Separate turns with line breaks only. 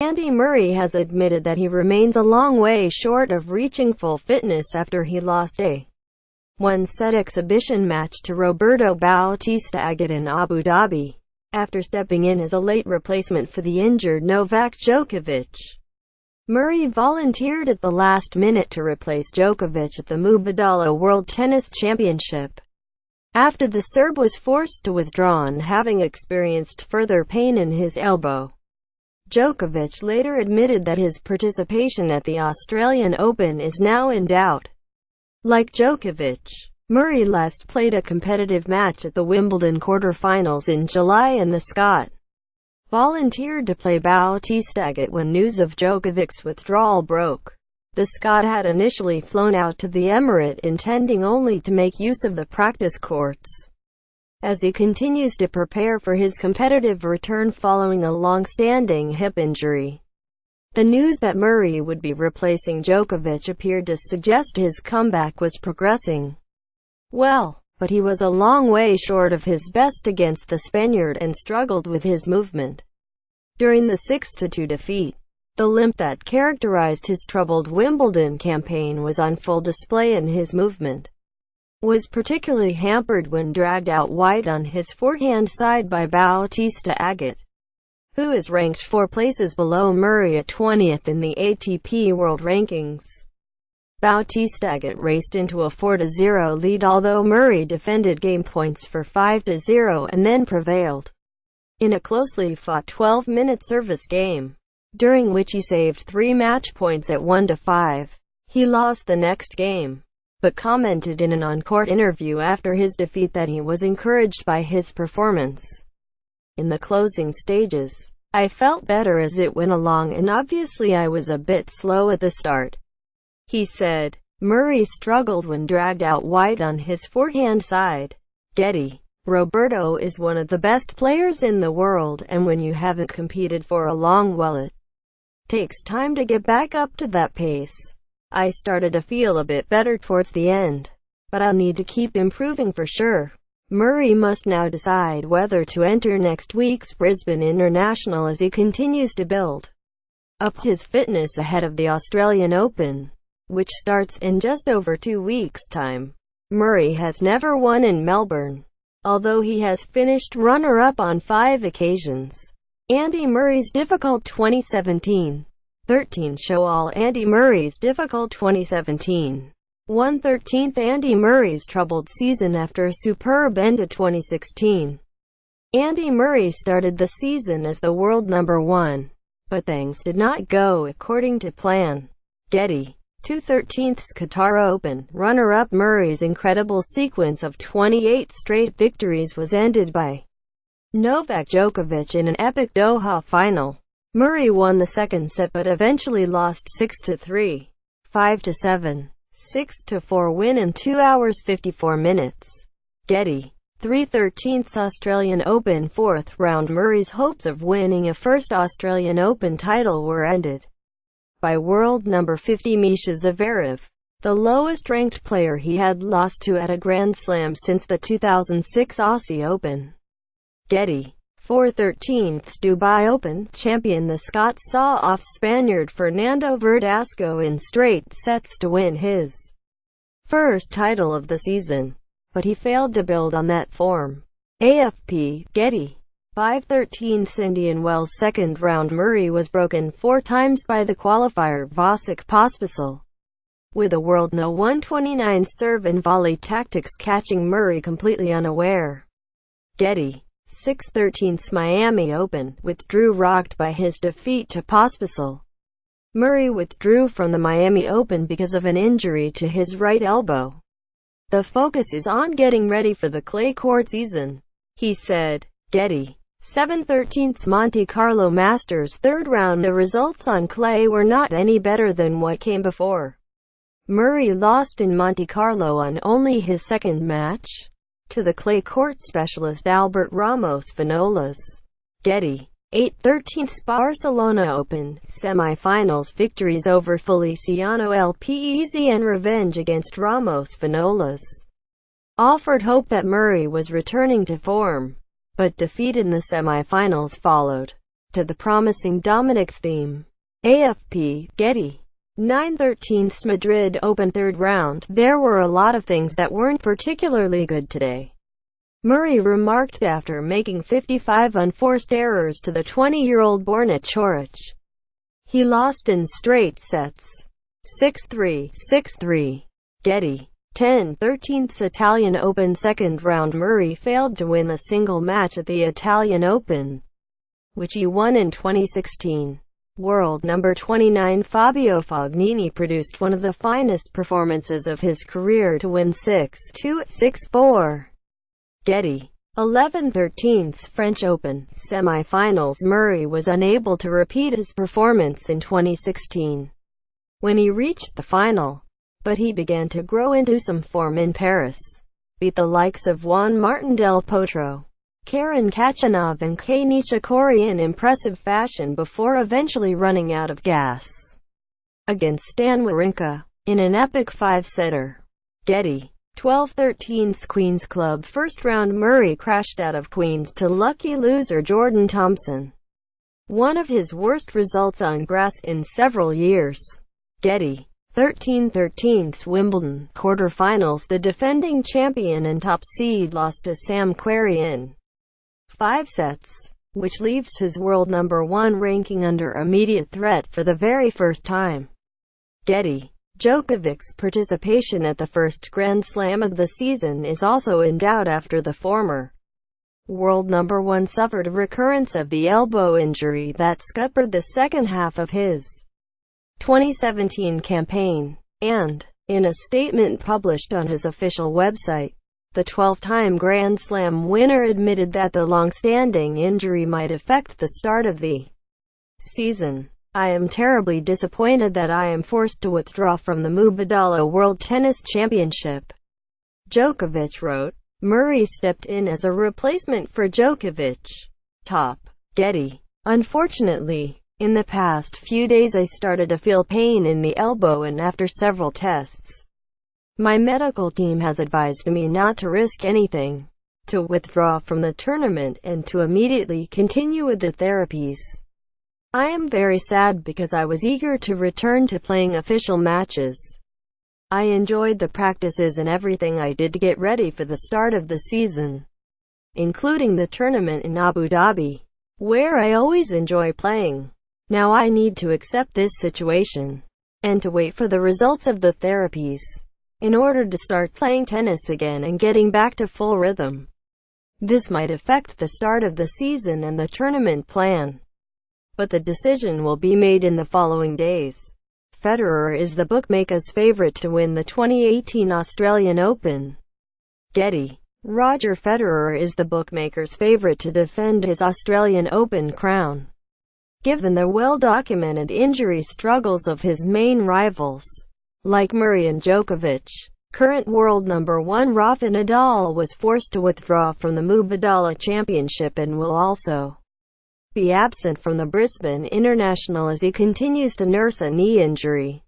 Andy Murray has admitted that he remains a long way short of reaching full fitness after he lost a one-set exhibition match to Roberto Bautista in Abu Dhabi, after stepping in as a late replacement for the injured Novak Djokovic. Murray volunteered at the last minute to replace Djokovic at the Mubadala World Tennis Championship, after the Serb was forced to withdraw, having experienced further pain in his elbow. Djokovic later admitted that his participation at the Australian Open is now in doubt. Like Djokovic, Murray last played a competitive match at the Wimbledon quarter-finals in July, and the Scot volunteered to play Bautista when news of Djokovic's withdrawal broke. The Scot had initially flown out to the Emirate intending only to make use of the practice courts, as he continues to prepare for his competitive return following a long-standing hip injury. The news that Murray would be replacing Djokovic appeared to suggest his comeback was progressing well, but he was a long way short of his best against the Spaniard and struggled with his movement during the 6-2 defeat. The limp that characterized his troubled Wimbledon campaign was on full display, and his movement was particularly hampered when dragged out wide on his forehand side by Bautista, who is ranked 4 places below Murray at 20th in the ATP World Rankings. Bautista raced into a 4-0 lead, although Murray defended game points for 5-0 and then prevailed in a closely fought 12-minute service game, during which he saved 3 match points at 1-5. He lost the next game, but commented in an on-court interview after his defeat that he was encouraged by his performance in the closing stages. "I felt better as it went along, and obviously I was a bit slow at the start," he said. Murray struggled when dragged out wide on his forehand side. Getty. Roberto is one of the best players in the world, and when you haven't competed for a long while, it takes time to get back up to that pace. I started to feel a bit better towards the end, but I'll need to keep improving for sure. Murray must now decide whether to enter next week's Brisbane International as he continues to build up his fitness ahead of the Australian Open, which starts in just over 2 weeks' time. Murray has never won in Melbourne, although he has finished runner-up on 5 occasions. Andy Murray's difficult 2017-13 show. All Andy Murray's difficult 2017-13 Andy Murray's troubled season after a superb end to 2016. Andy Murray started the season as the world number 1, but things did not go according to plan. Getty. 2013's Qatar Open runner-up Murray's incredible sequence of 28 straight victories was ended by Novak Djokovic in an epic Doha final. Murray won the second set but eventually lost 6-3, 5-7, 6-4 win in 2 hours 54 minutes. Getty. 3/13 Australian Open 4th round. Murray's hopes of winning a first Australian Open title were ended by world number 50 Misha Zverev, the lowest-ranked player he had lost to at a Grand Slam since the 2006 Aussie Open. Getty. 4/13 Dubai Open champion the Scot saw off Spaniard Fernando Verdasco in straight sets to win his first title of the season, but he failed to build on that form. AFP. Getty. 5/13 Indian Wells second round. Murray was broken 4 times by the qualifier Vasek Pospisil, with a world No. 129 serve and volley tactics catching Murray completely unaware. Getty. 6/13 Miami Open withdrew rocked by his defeat to Pospisil. Murray withdrew from the Miami Open because of an injury to his right elbow. "The focus is on getting ready for the clay court season," he said. Getty. 7/13 Monte Carlo Masters third round. The results on clay were not any better than what came before. Murray lost in Monte Carlo on only his second match to the clay court specialist Albert Ramos Vinolas. Getty. 8/13 Barcelona Open semi-finals victories over Feliciano Lpez and revenge against Ramos Vinolas. offered hope that Murray was returning to form, but defeat in the semi-finals followed. To the promising Dominic Thiem. AFP, Getty. 9/13 Madrid Open third round. There were a lot of things that weren't particularly good today, Murray remarked after making 55 unforced errors to the 20-year-old born at Chorich. He lost in straight sets. 6-3, 6-3. Getty. 10/13 Italian Open second round. Murray failed to win a single match at the Italian Open, which he won in 2016. World number 29 Fabio Fognini produced one of the finest performances of his career to win 6-2, 6-4. Getty. 11/13 French Open semi-finals. Murray was unable to repeat his performance in 2016 when he reached the final, but he began to grow into some form in Paris. Beat the likes of Juan Martín del Potro, Karen Khachanov and Kei Nishikori in impressive fashion before eventually running out of gas against Stan Wawrinka in an epic five-setter. Getty. 12/13 Queen's Club first round. Murray crashed out of Queens to lucky loser Jordan Thompson, one of his worst results on grass in several years. Getty. 13/13 Wimbledon quarterfinals. The defending champion and top seed lost to Sam Querrey in 5 sets, which leaves his world number 1 ranking under immediate threat for the very first time. Getty. Djokovic's participation at the first Grand Slam of the season is also in doubt after the former world number 1 suffered a recurrence of the elbow injury that scuppered the second half of his 2017 campaign. And, in a statement published on his official website, the 12-time Grand Slam winner admitted that the long-standing injury might affect the start of the season. "I am terribly disappointed that I am forced to withdraw from the Mubadala World Tennis Championship," Djokovic wrote. Murray stepped in as a replacement for Djokovic. Top. Getty. "Unfortunately, in the past few days I started to feel pain in the elbow, and after several tests, my medical team has advised me not to risk anything, to withdraw from the tournament, and to immediately continue with the therapies. I am very sad because I was eager to return to playing official matches. I enjoyed the practices and everything I did to get ready for the start of the season, including the tournament in Abu Dhabi, where I always enjoy playing. Now I need to accept this situation, and to wait for the results of the therapies, in order to start playing tennis again and getting back to full rhythm. This might affect the start of the season and the tournament plan, but the decision will be made in the following days." Federer is the bookmakers' favorite to win the 2018 Australian Open. Getty. Roger Federer is the bookmakers' favorite to defend his Australian Open crown, given the well-documented injury struggles of his main rivals, like Murray and Djokovic. Current world number 1 Rafa Nadal was forced to withdraw from the Mubadala Championship and will also be absent from the Brisbane International as he continues to nurse a knee injury.